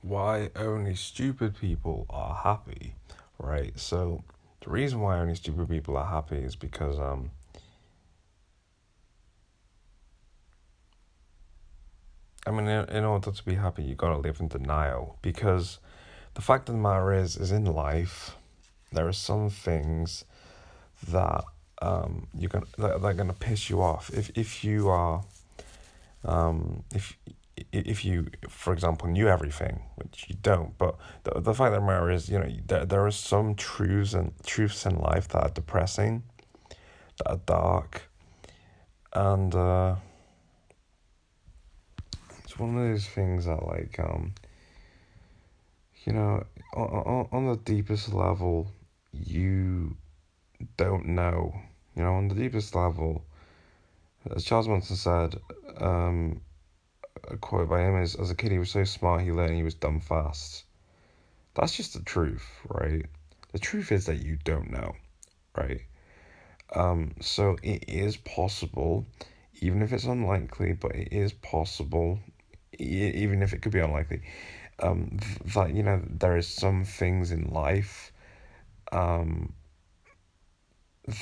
why only stupid people are happy, right? So the reason why only stupid people are happy is because I mean in order to be happy you gotta live in denial because the fact of the matter is in life there are some things that they're gonna piss you off if you are if you, for example, knew everything, which you don't, but the fact of the matter is, there are some truths in life that are depressing, that are dark, and it's one of those things that, like, you know, on the deepest level, you don't know. On the deepest level, as Charles Manson said, um, a quote by him is, "As a kid, he was so smart, he learned he was dumb fast." That's just the truth, right? The truth is that you don't know, right? So it is possible, even if it's unlikely, but it is possible, even if it could be unlikely, that, there is some things in life, um,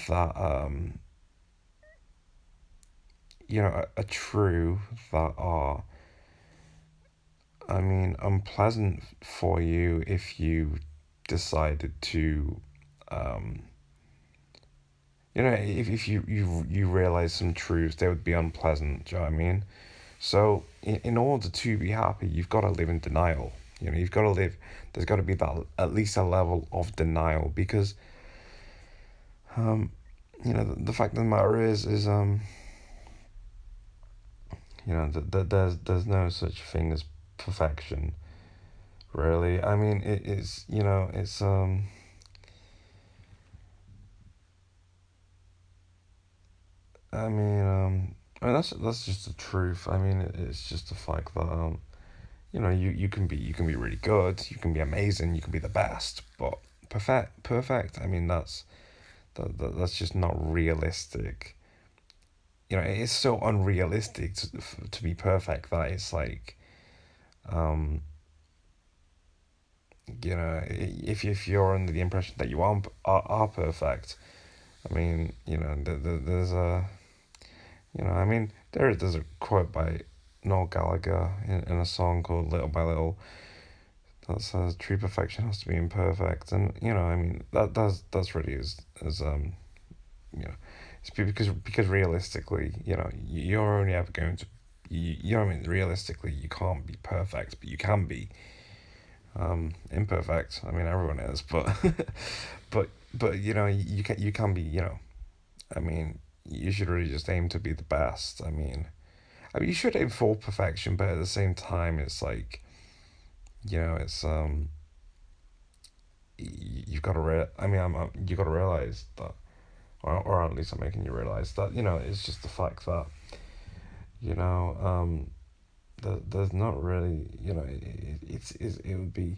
that, are true, that are, I mean, unpleasant for you if you decided to, um, if you realize some truths, they would be unpleasant. Do you know what I mean? So, in order to be happy, you've got to live in denial. You've got to live. There's got to be that at least a level of denial because, um, the fact of the matter is there's no such thing as perfection. Really, I mean, it's I mean, that's just the truth. I mean, it's just the fact that you can be really good, you can be amazing, you can be the best, but perfect. I mean, that's just not realistic. It's so unrealistic to be perfect that it's like, um, if you're under the impression that you are perfect, I mean, there's I mean, there's a quote by Noel Gallagher in a song called Little by Little that says true perfection has to be imperfect, and I mean that's really as you know it's because realistically, you're only ever going to I mean, realistically you can't be perfect, but you can be imperfect. I mean, everyone is, but but you can be, I mean, you should really just aim to be the best. I mean, you should aim for perfection, but at the same time, it's like, it's you've got to I mean, you got to realize that, or at least I'm making you realize that, it's just the fact that, you know, there's not really, it would be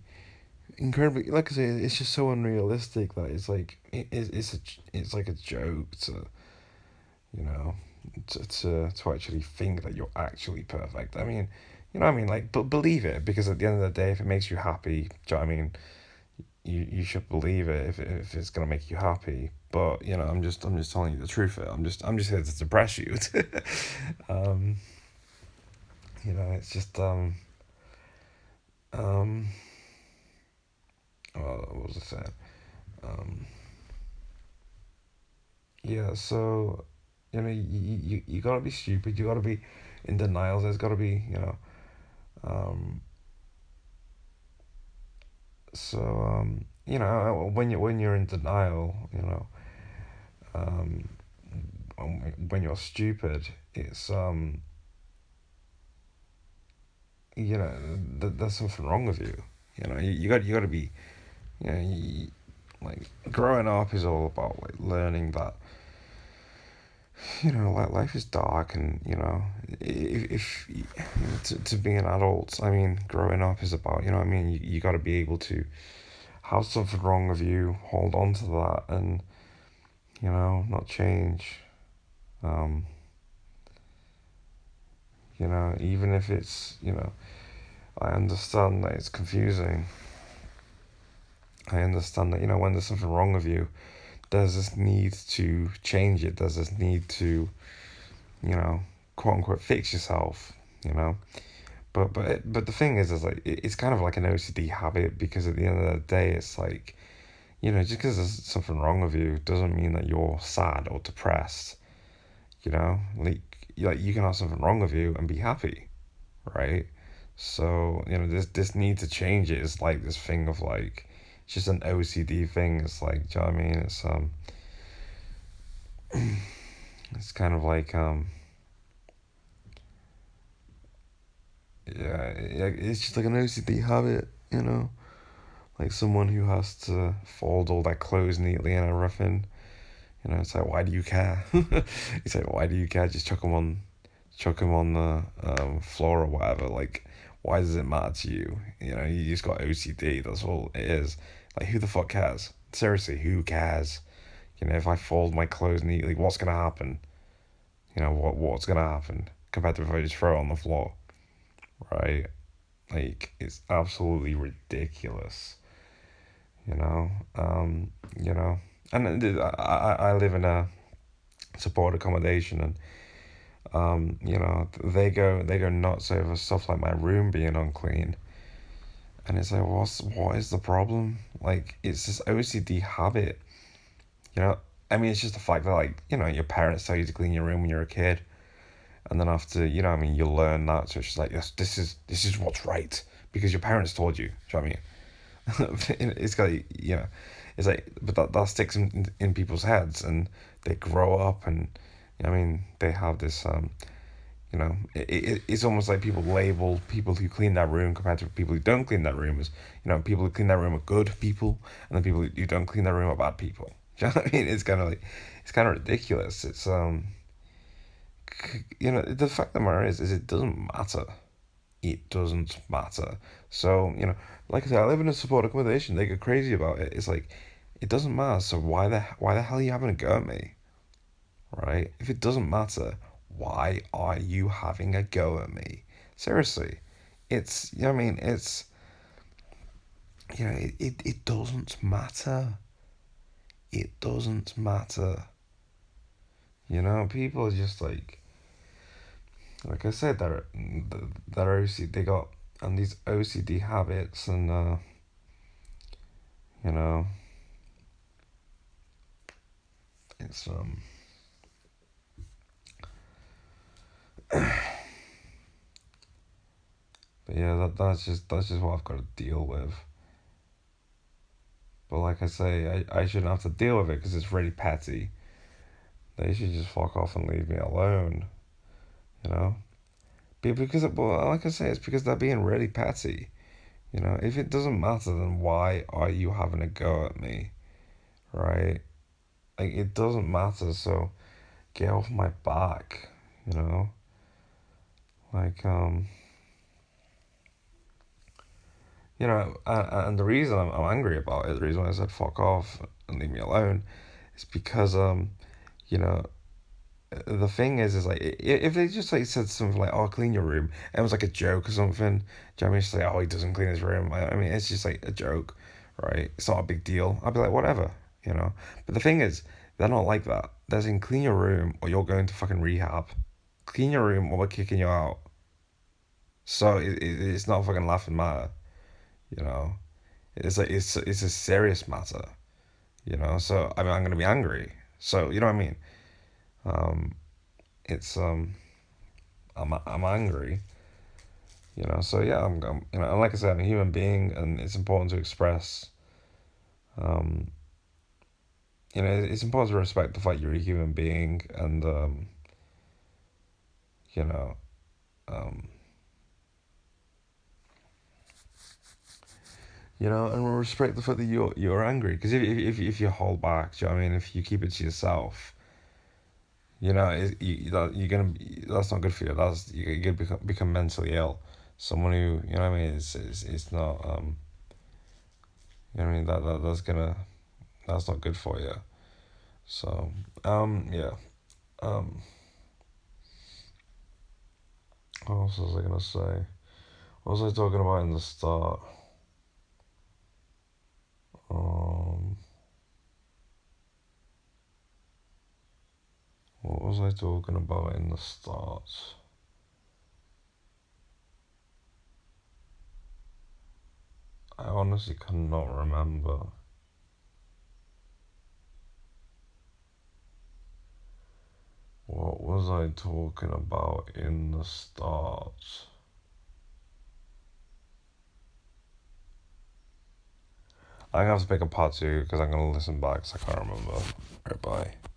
incredibly, like I say, it's just so unrealistic that it's like it's like a joke to, you know, to actually think that you're actually perfect. I mean, what I mean? Like, but believe it, because at the end of the day, if it makes you happy, do you know what I mean? You should believe it if it's gonna make you happy. But I'm just telling you the truth. I'm just here to depress you. um, it's just um, what was I saying? Um, yeah. So you gotta be stupid. You gotta be in denial. There's gotta be um. So when you're in denial, um, when you're stupid, it's there's something wrong with you. You got to be, like, growing up is all about, like, learning that, like, life is dark, and if to be an adult, I mean, growing up is about, I mean, you got to be able to have something wrong with you, hold on to that, and not change. Um, even if it's, I understand that it's confusing. I understand that, when there's something wrong with you, there's this need to change it. There's this need to, you know, quote unquote, fix yourself, you know. But the thing is like, it's kind of like an OCD habit, because at the end of the day, it's like, just because there's something wrong with you doesn't mean that you're sad or depressed, like you can have something wrong with you and be happy, right? So, this need to change it is like this thing of like, it's just an OCD thing. It's like, do you know what I mean? It's kind of like, yeah, it's just like an OCD habit, like someone who has to fold all their clothes neatly and everything. It's like, why do you care? It's like, why do you care? Just chuck them on the floor or whatever. Like, why does it matter to you? You just got OCD. That's all it is. Like, who the fuck cares? Seriously, who cares? If I fold my clothes neatly, what's gonna happen? What's gonna happen compared to if I just throw it on the floor, right? Like, it's absolutely ridiculous. You know, um, you know, and I live in a support accommodation, and they go nuts over stuff like my room being unclean. And it's like, what is the problem? Like, it's this OCD habit, you know. I mean, it's just the fact that, like, your parents tell you to clean your room when you're a kid, and then after, I mean, you learn that, so it's just like, yes, this is what's right because your parents told you. Do you know what I mean? It's got, it's like, but that sticks in people's heads, and they grow up, and I mean, they have this it's almost like people label people who clean that room compared to people who don't clean that room as, people who clean that room are good people, and then people who don't clean that room are bad people. Do you know what I mean? It's kind of ridiculous. It's the fact of the matter is it doesn't matter. It doesn't matter. So, like I said, I live in a support accommodation. They get crazy about it. It's like, it doesn't matter. So why the hell are you having a go at me? Right? If it doesn't matter, why are you having a go at me? Seriously. I mean, it doesn't matter. It doesn't matter. People are just like I said, they're they got, and these OCD habits, and, you know, it's, but yeah, that's just what I've got to deal with. But like I say, I shouldn't have to deal with it because it's really petty. They should just fuck off and leave me alone, you know? Because, well, like I say, it's because they're being really petty. If it doesn't matter, then why are you having a go at me, right? Like, it doesn't matter, so get off my back, you know? Like, and the reason I'm angry about it, the reason why I said fuck off and leave me alone, is because, you know, the thing is like, if they just like said something like, "Oh, clean your room," and it was like a joke or something, do you know what I mean? Just like, "Oh, he doesn't clean his room." I mean, it's just like a joke, right? It's not a big deal. I'd be like, whatever, you know. But the thing is, they're not like that. They're saying, "Clean your room, or you're going to fucking rehab. Clean your room, or we're kicking you out." So it's not a fucking laughing matter, you know. It's like, it's a serious matter, you know. So I mean, I'm gonna be angry. So you know what I mean. Um, it's I'm angry. So yeah, and like I said, I'm a human being, and it's important to express, um, it's important to respect the fact you're a human being, and, you know, um, and respect the fact that you're angry, because if you hold back, do you know what I mean? If you keep it to yourself, you're gonna that's not good for you. You're gonna become mentally ill. Someone who, you know what I mean, is not, you know what I mean, that's not good for you. So, yeah. Um, what else was I gonna say? What was I talking about in the start? Um, what was I talking about in the start? I honestly cannot remember. What was I talking about in the start? I'm gonna have to pick a part two because I'm gonna listen back because I can't remember. Right, bye.